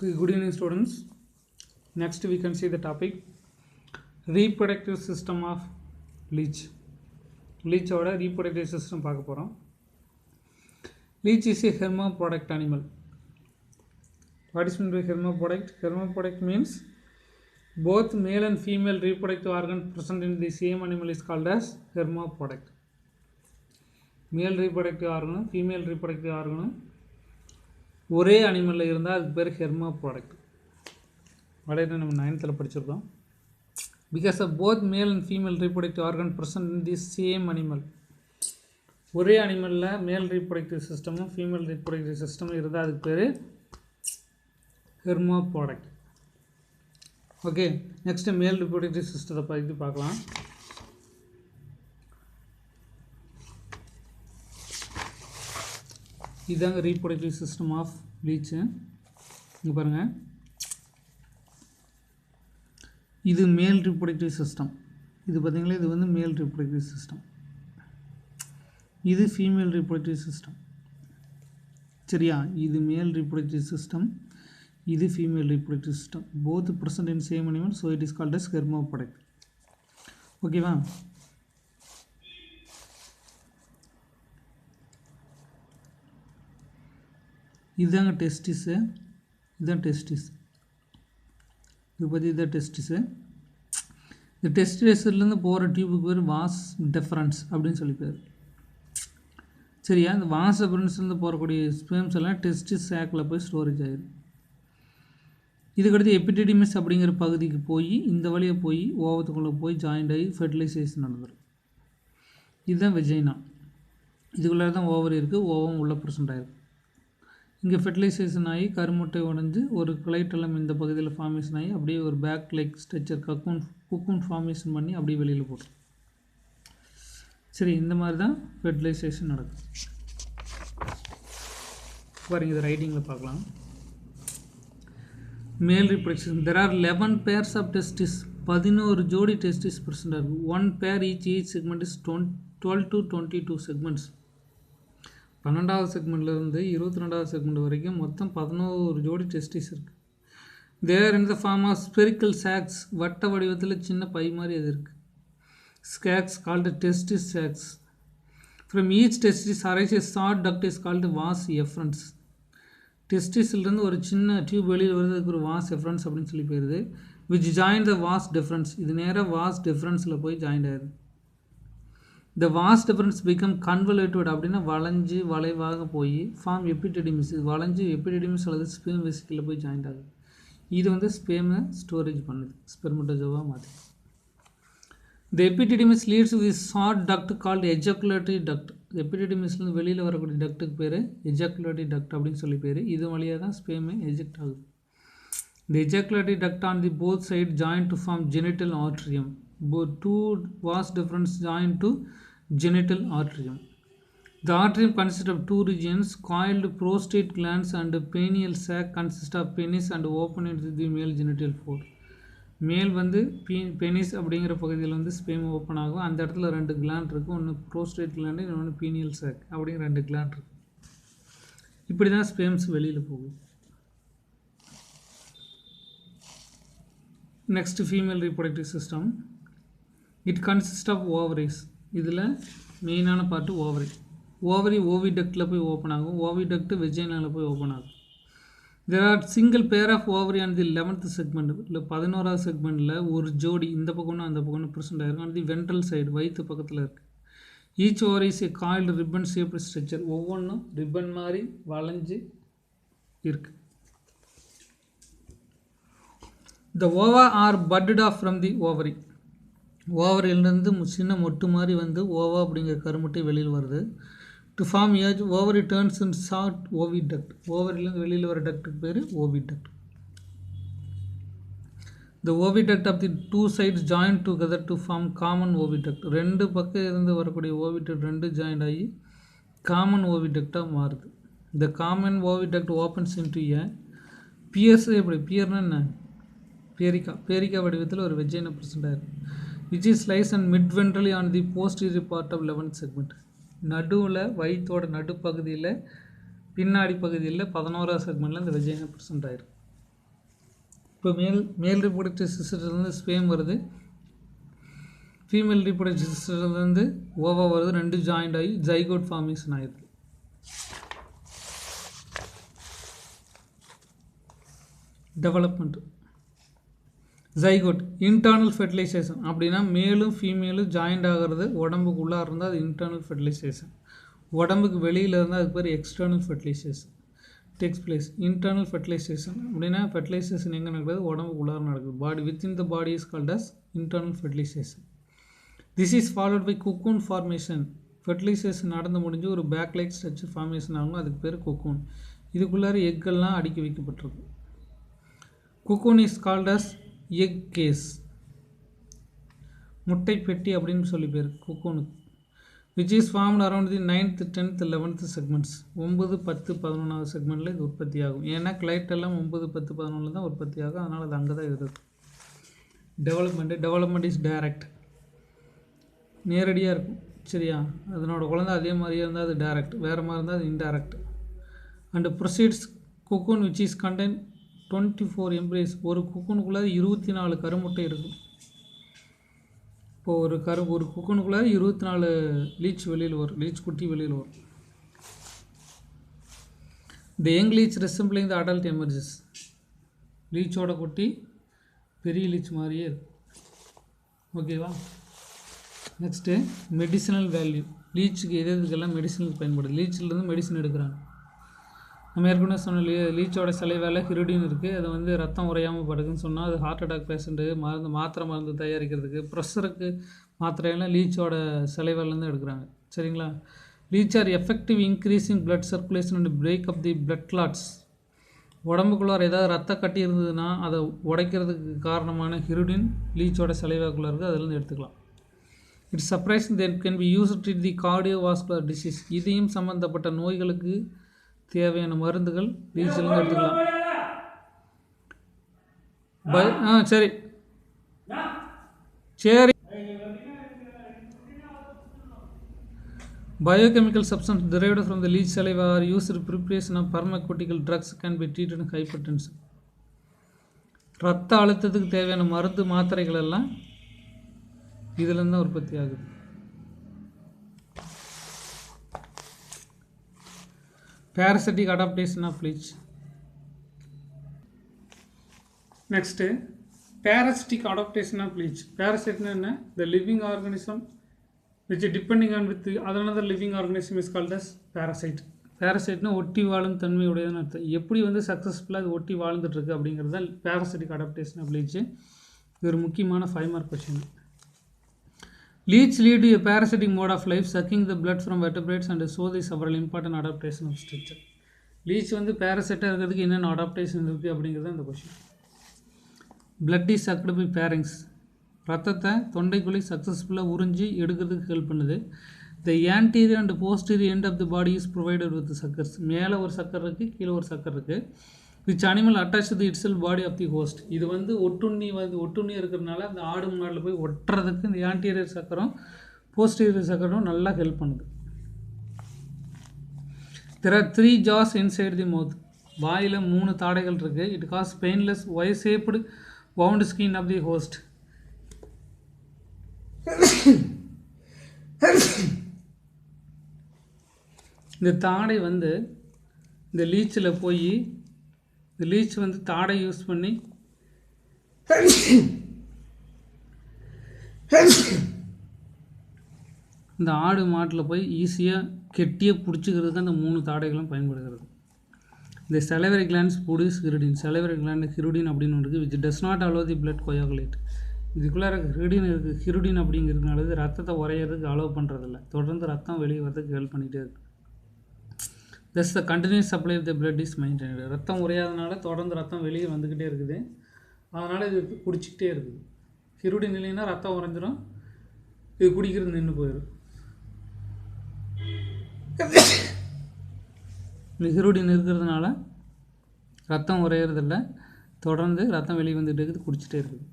Good evening, students. Next, we can see the topic reproductive system of leech. Leech oda reproductive system பார்க்க போறோம். Leech is a hermaphrodite animal. What is meant by hermaphrodite? Hermaphrodite means both male and female reproductive organ present in the same animal is called as hermaphrodite. Male reproductive organ, female reproductive organ ஒரே அனிமலில் இருந்தால் அதுக்கு பேர் ஹெர்மாப்ரோடக்ட். வளையத்தை நம்ம 9th படிச்சிருக்கோம். Because of both male and female reproductive organ present in the same animal. ஒரே அனிமலில் male reproductive சிஸ்டமும் ஃபீமேல் ரீப்ரொடக்டிவ் சிஸ்டமும் இருந்தால் அதுக்கு பேர் hermaphrodite. Okay, next male reproductive சிஸ்டத்தை பற்றி பார்க்கலாம். இதுதாங்க ரீப்ரொடக்டிவ் சிஸ்டம் ஆஃப் லீச்சு. இங்கே பாருங்கள், இது மேல் ரீப்ரொடக்டிவ் சிஸ்டம். இது பார்த்திங்களா, இது வந்து மேல் ரீப்ரொடக்டிவ் சிஸ்டம். இது ஃபீமேல் ரீப்ரொடக்டிவ் சிஸ்டம். சரியா, இது மேல் ரீப்ரொடக்டிவ் சிஸ்டம், இது female reproductive system. Both present in same animal, so it is called as hermaphrodite. ஓகேவா? இதுதாங்க டெஸ்டிஸு, இதுதான் டெஸ்டிஸ். இது பற்றி இதுதான் டெஸ்டிஸு. இந்த டெஸ்டிஸ்லேருந்து போகிற டியூபுக்கு பேர் வாஸ் டெஃபரன்ஸ் அப்படின்னு சொல்லி பேர். சரியா, இந்த வாஸ் டெஃபரன்ஸ்லேருந்து போகக்கூடிய ஸ்பெர்ம்ஸ் எல்லாம் டெஸ்டிஸ் சாக்கில் போய் ஸ்டோரேஜ் ஆகிடும். இதுக்கடுத்து எபிடிடிமிஸ் அப்படிங்கிற பகுதிக்கு போய் இந்த வழியை போய் ஓவத்துக்குள்ளே போய் ஜாயிண்ட் ஆகி ஃபெர்டிலைசேஷன் நடந்துடும். இதுதான் வெஜைனா. இதுக்குள்ளே தான் ஓவர் இருக்குது, ஓவம் உள்ள ப்ரெசென்ட் ஆகிருக்கு. இங்கே ஃபெர்டிலைசேஷன் ஆகி கருமுட்டை உடஞ்சி ஒரு கிளைட்டெல்லாம் இந்த பகுதியில் ஃபார்மேஷன் ஆகி அப்படியே ஒரு bag like structure cocoon formation பண்ணி அப்படியே வெளியில் போடும். சரி, இந்த மாதிரி தான் ஃபெர்டிலைசேஷன் நடக்கும். பாருங்கள், இது ரைட்டிங்கில் பார்க்கலாம். Male reproduction, there are 11 pairs of testis. 11 ஜோடி டெஸ்டிஸ் ப்ரெசென்ட் ஆகும். 1 pair each segment is 12 to 22 segments. 12வது செக்மெண்ட்லேருந்து 22வது செக்மெண்ட் வரைக்கும் மொத்தம் 11 ஜோடி டெஸ்டிஸ் இருக்குது. They're in the form of spherical sacs, வட்ட வடிவத்தில் சின்ன பை மாதிரி அது இருக்குது. Sacs called testis sacs. From each testis arises a short duct is called vas efferens. டெஸ்டிஸ்லேருந்து ஒரு சின்ன டியூப் வெளியில் வருது, அதுக்கு ஒரு வாஸ் எஃப்ரன்ஸ் அப்படின்னு சொல்லி போயிடுது. Which join the was difference, இது நேராக வாஸ் டிஃப்ரென்ஸில் போய் ஜாயின் ஆயிடுது. The was difference become convoluted அப்படின்னா வளைஞ்சு வளைவாக போய் ஃபார்ம் எபிடிடிமிஸ். இது வளைஞ்சு எபிடிடிமிஸ் அல்லது ஸ்பெர்ம் வெசிக்கிளில் போய் ஜாயிண்ட் ஆகுது. இது வந்து ஸ்பெர்மை ஸ்டோரேஜ் பண்ணுது, ஸ்பெர்மட்டோஜோவாக மாற்றி. The epididymis leads with short duct called ejaculatory duct. எபிடிடிமிஸ்லேருந்து வெளியில் வரக்கூடிய டக்ட்டுக்கு பேர் எஜாக்குலேட்டரி டக்ட் அப்படின்னு சொல்லி பேர். இது வழியாக தான் ஸ்பெர்மை எஜெக்ட் ஆகுது. The ejaculatory duct on the both side join to form genital atrium. Two vas deferens join to genital arterium. The arterium consists of two regions, coiled prostate glands and perineal sac consists of penis and open into the male genital fold. மேல் வந்து penis அப்படிங்கிற பகுதியில் வந்து sperm open ஆகும். அந்த இடத்துல 2 gland இருக்குது, ஒன்று ப்ரோஸ்டேட் கிளாண்டு, இன்னொன்று பீனியல் சாக் அப்படிங்கிற 2 கிளாண்ட் இருக்குது. இப்படி தான் ஸ்பெர்ம்ஸ் வெளியில் போகும். Next female reproductive system. It consist of ovaries. இதில் மெயினான பார்ட்டு ஓவரி. ஓவரி ஓவிடக்டில் போய் ஓப்பன் ஆகும், ஓவிடக்ட் வெஜைனாவில் போய் ஓப்பன் ஆகும். There are single pair of ovary on the 11th segment. இல்லை 11வது செக்மெண்ட்டில் ஒரு ஜோடி இந்த பக்கம்னு அந்த பக்கம்னு ப்ரெசென்ட் ஆகிருக்கும். ஆன் தி வென்ட்ரல் சைடு, வயிற்று பக்கத்தில் இருக்குது. Each ovary is a coiled ribbon shaped structure. ஒவ்வொன்றும் ரிப்பன் மாதிரி வளைஞ்சு இருக்குது. The ova are butted off from the ovary. ஓவரிலிருந்து சின்ன மொட்டு மாதிரி வந்து ஓவா அப்படிங்கிற கருமுட்டை வெளியில் வருது. To form each ovary turns in short oviduct. ஓவரிலேருந்து வெளியில் வர டக்டுக்கு பேர் oviduct. The oviduct of the 2 sides join together to form common oviduct. 2 பக்கம் இருந்து வரக்கூடிய ஓவிடக்ட் 2 ஜாயிண்ட் ஆகி காமன் ஓவிடக்டாக மாறுது. The common oviduct opens into a pears. எப்படி பியர்னா என்ன? பேரிக்கா வடிவத்தில் ஒரு வெஜைனா ப்ரெசென்ட் ஆகிருக்கு. which is lies and mid-ventrally on the posterior part of 11th segment. நடுவில் வயிற்றோட நடுப்பகுதியில் பின்னாடி பகுதியில் 11வது செக்மெண்ட்டில் இந்த வெஜைனா ப்ரெசென்ட் ஆகிருக்கு. இப்போ மேல் ரீப்ரொடக்டிவ் சிஸ்டத்துலேருந்து ஸ்பேம் வருது, ஃபீமேல் ரீப்ரொடக்டிவ் சிஸ்டத்துலேருந்து ஓவா வருது, ரெண்டு ஜாயிண்ட் ஆகி ஜைகோட் ஃபார்மேஷன் ஆகிடுது. டெவலப்மெண்ட் ஜைகோட் இன்டர்னல் ஃபெர்டிலைசேஷன் அப்படின்னா மேலும் ஃபீமேலும் ஜாயிண்ட் ஆகிறது உடம்புக்குள்ளே இருந்தால் அது இன்டர்னல் ஃபெர்டிலைசேஷன், உடம்புக்கு வெளியில் இருந்தால் அதுக்கு பேர் external fertilization takes place. Internal fertilization அப்படின்னா ஃபெர்டிலைசேஷன் எங்கே நடக்குது, உடம்புக்குள்ளார நடக்குது. Body within the body is called as internal fertilization. This is followed by cocoon formation. Fertilization நடந்து முடிஞ்சு ஒரு பேக் லைக் ஸ்ட்ரக்சர் ஃபார்மேஷன் ஆகும், அதுக்கு பேர் குக்கூன். இதுக்குள்ளார எக்கெல்லாம் அடுக்கி வைக்கப்பட்டிருக்கு. Cocoon is called as egg case, முட்டை பெட்டி அப்படின்னு சொல்லி பேர் குக்கூனுக்கு. Which is formed around the 9th 10th 11th segments. 9, 10, 11வது செக்மெண்ட்டில் இது உற்பத்தி ஆகும். ஏன்னா கிளைட் எல்லாம் 9, 10, 11 தான் உற்பத்தி ஆகும், அதனால் அது அங்கே தான் இருக்குது. டெவலப்மெண்ட் இஸ் டைரக்ட், நேரடியாக இருக்கும். சரியா, அதனோட குழந்தை அதே மாதிரியே இருந்தால் அது டைரக்ட், வேறு மாதிரி இருந்தால் அது indirect. And proceeds cocoon which is content 24 embrace. ஒரு குக்கூனுக்குள்ளே 24 கருமுட்டை இருக்கும். இப்போது ஒரு குக்கூனுக்குள்ளே 24 லீச் வெளியில் வரும், லீச் குட்டி வெளியில் வரும். The young leech resembling the adult emerges. லீச்சோட குட்டி பெரிய லீச் மாதிரியே இருக்கும். ஓகேவா. Next medicinal value. லீச்சுக்கு எதுக்கெல்லாம் மெடிசனுக்கு பயன்படுது, லீச்சிலேருந்து மெடிசன் எடுக்கிறாங்க. நம்ம ஏற்கனவே சொன்ன லீச்சோட சலைவால ஹிருடின் இருக்குது, அது வந்து ரத்தம் உறையாமல் படுக்குன்னு சொன்னால் அது ஹார்ட் அட்டாக் பேஷண்ட்டு மருந்து தயாரிக்கிறதுக்கு ப்ரெஷருக்கு மாத்திரையெல்லாம் லீச்சோட சலைவாலேருந்து எடுக்கிறாங்க. சரிங்களா. Leech are effective increasing blood circulation and break up the blood clots. உடம்புக்குள்ளார ஏதாவது ரத்த கட்டி இருந்ததுன்னா அதை உடைக்கிறதுக்கு காரணமான ஹிருடின் லீச்சோட சலைவாக்குள்ளே இருக்குது, அதிலேருந்து எடுத்துக்கலாம். It's surprising then can be use treat the cardiovascular disease. இதையும் சம்மந்தப்பட்ட நோய்களுக்கு தேவையான மருந்துகள் லீச்சிலேருந்து எடுத்துக்கலாம். சரி சரி. Biochemical substance derived from the leech saliva are used in preparation of pharmaceutical drugs can be treated in hypertension. ரத்த அழுத்தத்துக்கு தேவையான மருந்து மாத்திரைகள் எல்லாம் இதிலிருந்து தான் உற்பத்தி ஆகுது. Parasitic adaptation of leech. Next, parasitic adaptation of leech. Parasite is the living organism which is depending on with another living organism is called as parasite. Parasite ஒட்டி வாழும் தன்மை உடையதுன்னு அர்த்தம். எப்படி வந்து சக்ஸஸ்ஃபுல்லாக அது ஒட்டி வாழ்ந்துட்டுருக்கு அப்படிங்கிறது தான் parasitic adaptation of leech. இது ஒரு முக்கியமான 5 mark question. Leech lead to a parasitic mode of life, sucking the blood from vertebrates and so the several important adaptation of structure. Leech வந்து parasite இருக்கிறதுக்கு என்னென்ன அடாப்டேஷன் இருக்குது அப்படிங்கிறது அந்த question. Blood is sucked by pharynx. ரத்தத்தை தொண்டைக்குள்ளே சக்ஸஸ்ஃபுல்லாக உறிஞ்சி எடுக்கிறதுக்கு ஹெல்ப் பண்ணுது. The anterior and posterior end of the body is provided with the suckers. மேலே ஒரு சக்கர் இருக்குது, கீழே ஒரு சக்கர் இருக்குது. Which animal attached to the itself body of the host. இது வந்து ஒட்டுண்ணி இருக்கிறதுனால அந்த ஆடு முன்னாடில் போய் ஒட்டுறதுக்கு இந்த ஆன்டீரியர் சக்கரம் போஸ்டீரியர் சக்கரம் நல்லா ஹெல்ப் பண்ணுது. There are 3 jaws inside the mouth. வாயில் 3 தாடைகள் இருக்குது. It causes painless Y-shaped wound skin of the host. இந்த தாடை வந்து இந்த லீச்சில் போய் இந்த லீச் வந்து தாடை யூஸ் பண்ணி இந்த ஆடு மாட்டில் போய் ஈஸியாக கெட்டியாக பிடிச்சிக்கிறதுக்கு அந்த 3 தாடைகளும் பயன்படுகிறது. இந்த salivary glands produce ஹிருடின். salivary gland ஹிருடின் அப்படின்னு ஒன்று இருக்குது, which does not allow the blood coagulate. இதுக்குள்ளார ஹிருடின் இருக்குது. ஹிருடின் அப்படிங்கிறதுனால ரத்தத்தை உரையிறதுக்கு அலோவ் பண்ணுறதில்ல, தொடர்ந்து ரத்தம் வெளியே வரதுக்கு ஹெல்ப் பண்ணிகிட்டே இருக்குது. Thus the continuous supply of the blood is maintained. ரத்தம் உரையாதனால தொடர்ந்து ரத்தம் வெளியே வந்துக்கிட்டே இருக்குது, அதனால் இது குடிச்சிக்கிட்டே இருக்குது. ஹிருடின் இல்லைன்னா ரத்தம் உறைஞ்சிடும், இது குடிக்கிறது நின்று போயிடும். இந்த ஹிருடின் இருக்கிறதுனால ரத்தம் உரையிறதில்ல, தொடர்ந்து ரத்தம் வெளியே வந்துகிட்டே இருக்குது, குடிச்சிட்டே இருக்குது.